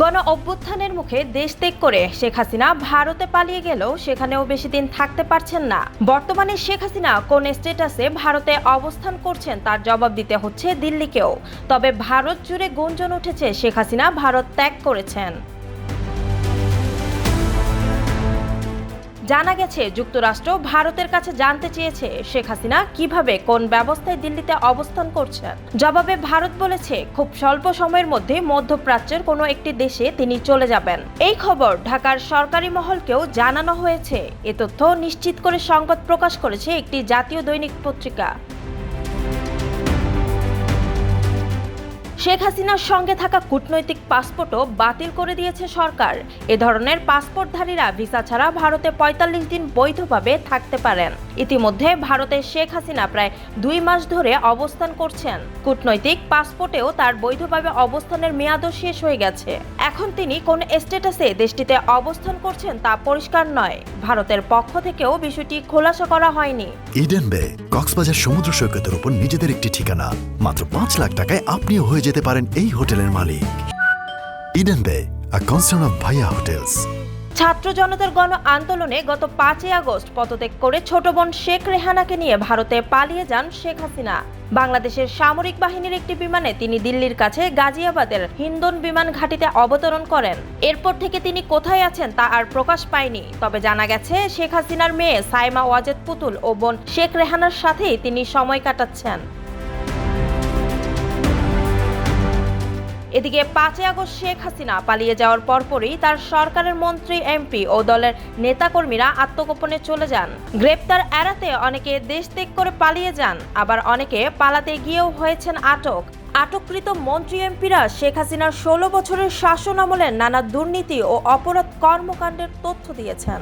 গণ অভ্যুত্থানের মুখে দেশ ত্যাগ করে শেখ হাসিনা ভারতে পালিয়ে গেলেও সেখানেও বেশি দিন থাকতে পারছেন না। বর্তমানে শেখ হাসিনা কোন স্ট্যাটাসে ভারতে অবস্থান করছেন তার জবাব দিতে হচ্ছে দিল্লিকেও। তবে ভারত জুড়ে গুঞ্জন উঠেছে শেখ হাসিনা ভারত ত্যাগ করেছেন। জানা গেছে যুক্তরাষ্ট্র ভারতের কাছে জানতে চেয়েছে শেখ হাসিনা কিভাবে কোন ব্যবস্থায় দিল্লিতে অবস্থান করছেন। জবাবে ভারত বলেছে খুব স্বল্প সময়ের মধ্যে মধ্যপ্রাচ্যের কোনো একটি দেশে তিনি চলে যাবেন। এই খবর ঢাকার সরকারি মহলকেও জানানো হয়েছে। এ তথ্য নিশ্চিত করে সংবাদ প্রকাশ করেছে একটি জাতীয় দৈনিক পত্রিকা। শেখ হাসিনার সঙ্গে থাকা কূটনৈতিক পাসপোর্টও বাতিল করে দিয়েছে সরকার। এ ধরনের পাসপোর্টধারীরা ভিসা ছাড়া ভারতে ৪৫ দিন বৈধভাবে থাকতে পারেন। ইতিমধ্যে ভারতে শেখ হাসিনা প্রায় ২ মাস ধরে অবস্থান করছেন। কূটনৈতিক পাসপোর্টেও তার বৈধভাবে অবস্থানের মেয়াদও শেষ হয়ে গেছে। এখন তিনি কোন স্ট্যাটাসে দেশটিতে অবস্থান করছেন তা পরিষ্কার নয়। ভারতের পক্ষ থেকেও বিষয়টি খোলাসা করা হয়নি। ইডেন বে কক্সবাজার সমুদ্র সৈকতের উপর নিজেদের একটি ঠিকানা। মাত্র ৫ লাখ টাকায় আপনিও হয়ে যেতে পারেন এই হোটেলের মালিক। ইডেন বে, আ কনসার্ন অফ ভাইয়া হোটেলস। ছাত্র জনতার গণ আন্দোলনে গত ৫ই আগস্ট পদত্যাগ করে ছোট বোন শেখ রেহানাকে নিয়ে ভারতে পালিয়ে যান শেখ হাসিনা। বাংলাদেশের সামরিক বাহিনীর একটি বিমানে তিনি দিল্লির কাছে গাজিয়াবাদের হিন্দন বিমান ঘাঁটিতে অবতরণ করেন। এরপর থেকে তিনি কোথায় আছেন তা আর প্রকাশ পায়নি। তবে জানা গেছে শেখ হাসিনার মেয়ে সাইমা ওয়াজেদ পুতুল ও বোন শেখ রেহানার সাথেই তিনি সময় কাটাচ্ছেন। এদিকে ৫ই আগস্ট শেখ হাসিনা পালিয়ে যাওয়ার পরপরই তার সরকারের মন্ত্রী, এমপি ও দলের নেতাকর্মীরা আত্মগোপনে চলে যান। গ্রেপ্তার এড়াতে অনেকে দেশ ত্যাগ করে পালিয়ে যান, আবার অনেকে পালাতে গিয়েও হয়েছেন আটক। আটককৃত মন্ত্রী, এমপিরা শেখ হাসিনার ১৬ বছরের শাসন আমলের নানা দুর্নীতি ও অপরাধ কর্মকাণ্ডের তথ্য দিয়েছেন।